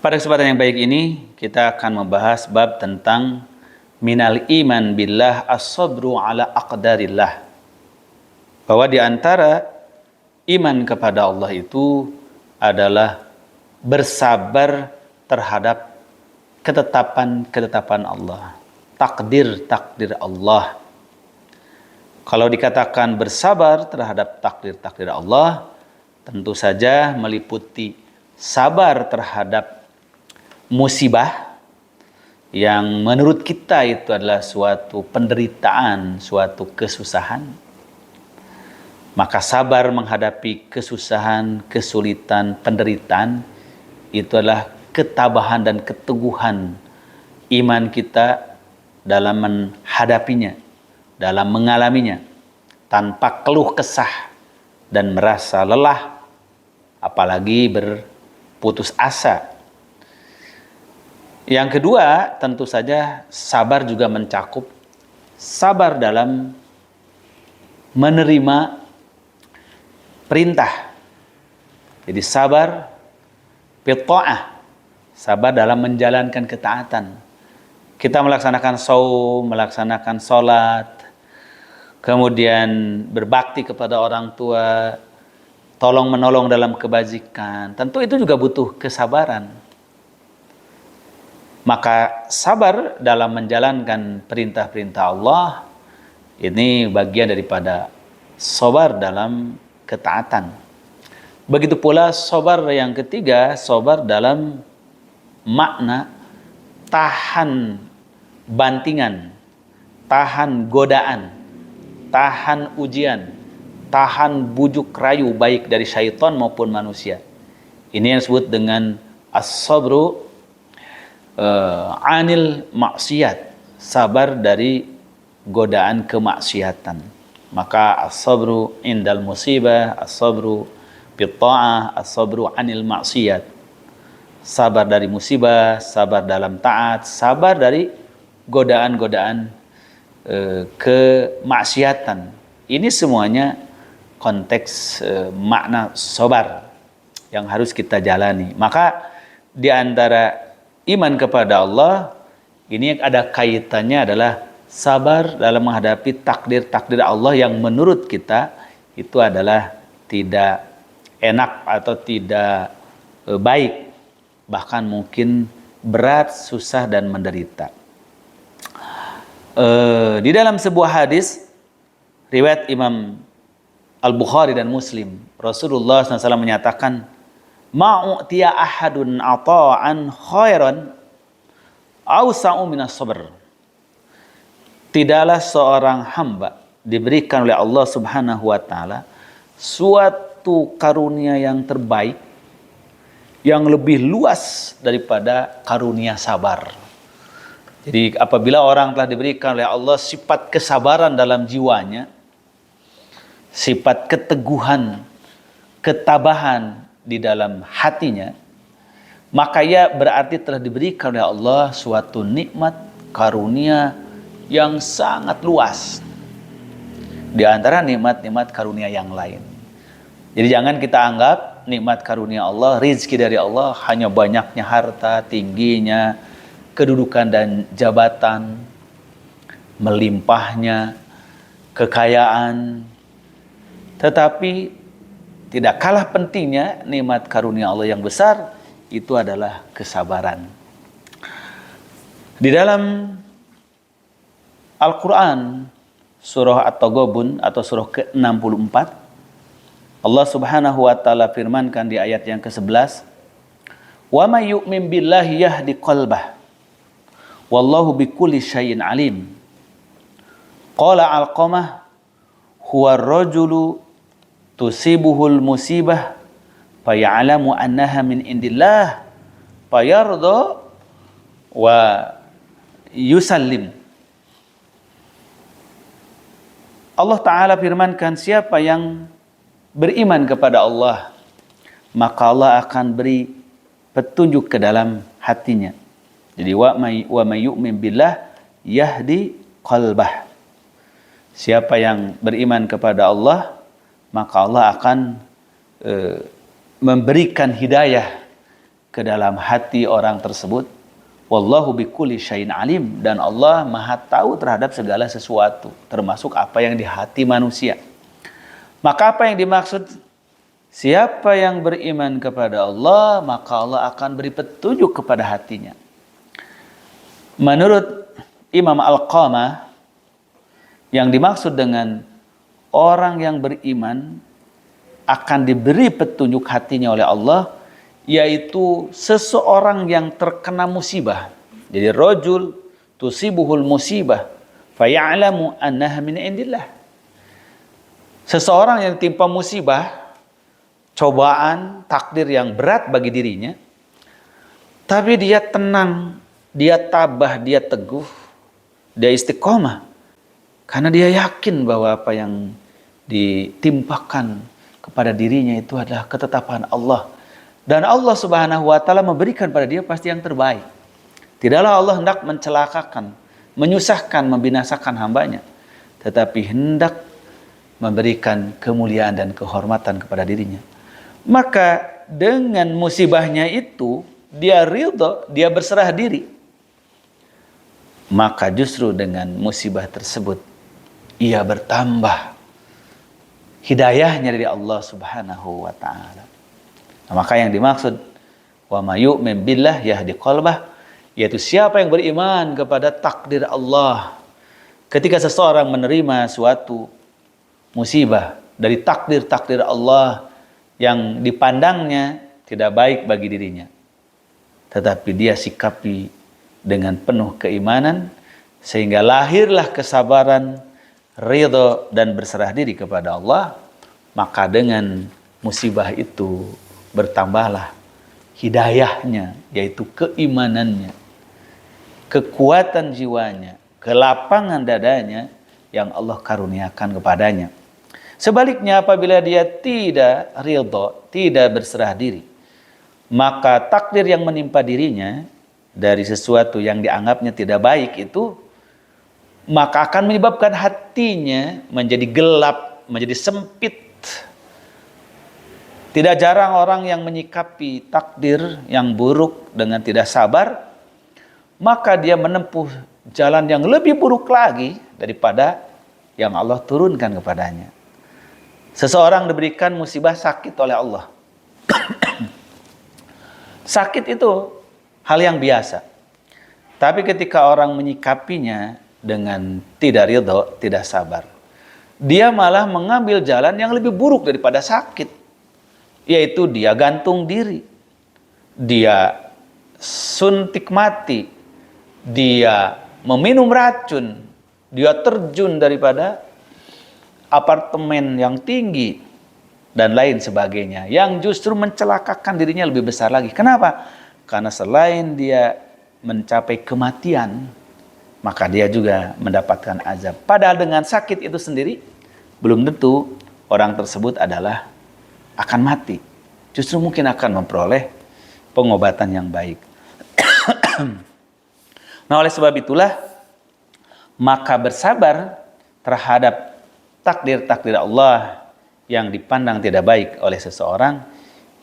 Pada kesempatan yang baik ini kita akan membahas bab tentang minal iman billah as-sabru ala aqdarillah. Bahwa di antara iman kepada Allah itu adalah bersabar terhadap ketetapan-ketetapan Allah, takdir-takdir Allah. Kalau dikatakan bersabar terhadap takdir-takdir Allah, tentu saja meliputi sabar terhadap musibah yang menurut kita itu adalah suatu penderitaan, suatu kesusahan. Maka sabar menghadapi kesusahan, kesulitan, penderitaan itu adalah ketabahan dan keteguhan iman kita dalam menghadapinya, dalam mengalaminya tanpa keluh kesah dan merasa lelah, apalagi berputus asa. Yang kedua, tentu saja sabar juga mencakup sabar dalam menerima perintah. Jadi sabar bitta'ah, sabar dalam menjalankan ketaatan. Kita melaksanakan shaum, melaksanakan sholat, kemudian berbakti kepada orang tua, tolong menolong dalam kebajikan. Tentu itu juga butuh kesabaran. Maka sabar dalam menjalankan perintah-perintah Allah ini bagian daripada sabar dalam ketaatan. Begitu pula sabar yang ketiga, sabar dalam makna tahan bantingan, tahan godaan, tahan ujian, tahan bujuk rayu baik dari syaitan maupun manusia. Ini yang disebut dengan as-sabru anil maksiat, sabar dari godaan kemaksiatan. Maka as-sabru indal musibah, as-sabru bitta'ah, as-sabru anil maksiat. Sabar dari musibah, sabar dalam taat, sabar dari godaan-godaan kemaksiatan. Ini semuanya konteks makna sabar yang harus kita jalani. Maka di antara iman kepada Allah ini ada kaitannya adalah sabar dalam menghadapi takdir-takdir Allah yang menurut kita itu adalah tidak enak atau tidak baik, bahkan mungkin berat, susah dan menderita. Di dalam sebuah hadis riwayat Imam Al-Bukhari dan Muslim, Rasulullah SAW menyatakan, ma'u'tiya ahadun ata'an khairan awsa'u minas sabr. Tidaklah seorang hamba diberikan oleh Allah Subhanahu wa taala suatu karunia yang terbaik yang lebih luas daripada karunia sabar. Jadi apabila orang telah diberikan oleh Allah sifat kesabaran dalam jiwanya, sifat keteguhan, ketabahan di dalam hatinya, maka ia berarti telah diberikan oleh Allah suatu nikmat karunia yang sangat luas di antara nikmat-nikmat karunia yang lain. Jadi jangan kita anggap nikmat karunia Allah, rizki dari Allah hanya banyaknya harta, tingginya kedudukan dan jabatan, melimpahnya kekayaan. Tetapi tidak kalah pentingnya nikmat karunia Allah yang besar itu adalah kesabaran. Di dalam Al-Quran surah At-Taghabun atau surah ke-64, Allah Subhanahu wa taala firmankan di ayat yang ke-11, "Wa may yu'min billahi yahdi qalbah wallahu bikulli syai'in alim." Qala Alqamah huwa ar-rajulu tusibuhul musibah faya'lamu annaha min indillah fayarda wa yusallim. Allah Ta'ala firmankan, siapa yang beriman kepada Allah maka Allah akan beri petunjuk ke dalam hatinya. Jadi wa may yu'min billah yahdi qalbah. Siapa yang beriman kepada Allah maka Allah akan memberikan hidayah ke ke dalam hati orang tersebut. Wallahu bikulli syai'in alim, dan Allah Maha tahu terhadap segala sesuatu, termasuk apa yang di hati manusia. Maka apa yang dimaksud? Siapa yang beriman kepada Allah, maka Allah akan beri petunjuk kepada hatinya. Menurut Imam Al-Qamah, yang dimaksud dengan orang yang beriman akan diberi petunjuk hatinya oleh Allah, yaitu seseorang yang terkena musibah. Jadi rajul tusibuhul musibah faya'lamu annaha min indillah. Seseorang yang timpa musibah, cobaan, takdir yang berat bagi dirinya, tapi dia tenang, dia tabah, dia teguh, dia istiqomah. Karena dia yakin bahwa apa yang ditimpakan kepada dirinya itu adalah ketetapan Allah. Dan Allah Subhanahu wa ta'ala memberikan pada dia pasti yang terbaik. Tidaklah Allah hendak mencelakakan, menyusahkan, membinasakan hambanya, tetapi hendak memberikan kemuliaan dan kehormatan kepada dirinya. Maka dengan musibahnya itu, dia ridha, dia berserah diri. Maka justru dengan musibah tersebut, ia bertambah hidayahnya dari Allah Subhanahu wa ta'ala. Nah, maka yang dimaksud wa may yu'min billah yahdi qalbah, yaitu siapa yang beriman kepada takdir Allah. Ketika seseorang menerima suatu musibah dari takdir-takdir Allah yang dipandangnya tidak baik bagi dirinya, tetapi dia sikapi dengan penuh keimanan, sehingga lahirlah kesabaran, ridha, dan berserah diri kepada Allah. Maka dengan musibah itu bertambahlah hidayahnya, yaitu keimanannya, kekuatan jiwanya, kelapangan dadanya yang Allah karuniakan kepadanya. Sebaliknya, apabila dia tidak ridha, tidak berserah diri, maka takdir yang menimpa dirinya dari sesuatu yang dianggapnya tidak baik itu, maka akan menyebabkan hatinya menjadi gelap, menjadi sempit. Tidak jarang orang yang menyikapi takdir yang buruk dengan tidak sabar, maka dia menempuh jalan yang lebih buruk lagi daripada yang Allah turunkan kepadanya. Seseorang diberikan musibah sakit oleh Allah. Sakit itu hal yang biasa. Tapi ketika orang menyikapinya dengan tidak ridha, tidak sabar, dia malah mengambil jalan yang lebih buruk daripada sakit, yaitu dia gantung diri, dia suntik mati, dia meminum racun, dia terjun daripada apartemen yang tinggi, dan lain sebagainya, yang justru mencelakakan dirinya lebih besar lagi. Kenapa? Karena selain dia mencapai kematian, maka dia juga mendapatkan azab. Padahal dengan sakit itu sendiri, belum tentu orang tersebut adalah akan mati. Justru mungkin akan memperoleh pengobatan yang baik. Nah, oleh sebab itulah, maka bersabar terhadap takdir-takdir Allah yang dipandang tidak baik oleh seseorang,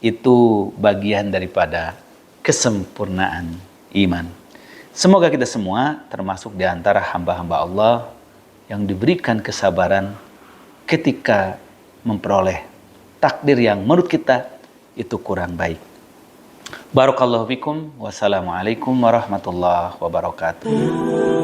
itu bagian daripada kesempurnaan iman. Semoga kita semua termasuk di antara hamba-hamba Allah yang diberikan kesabaran ketika memperoleh takdir yang menurut kita itu kurang baik. Barakallahu fikum. Wassalamualaikum warahmatullahi wabarakatuh.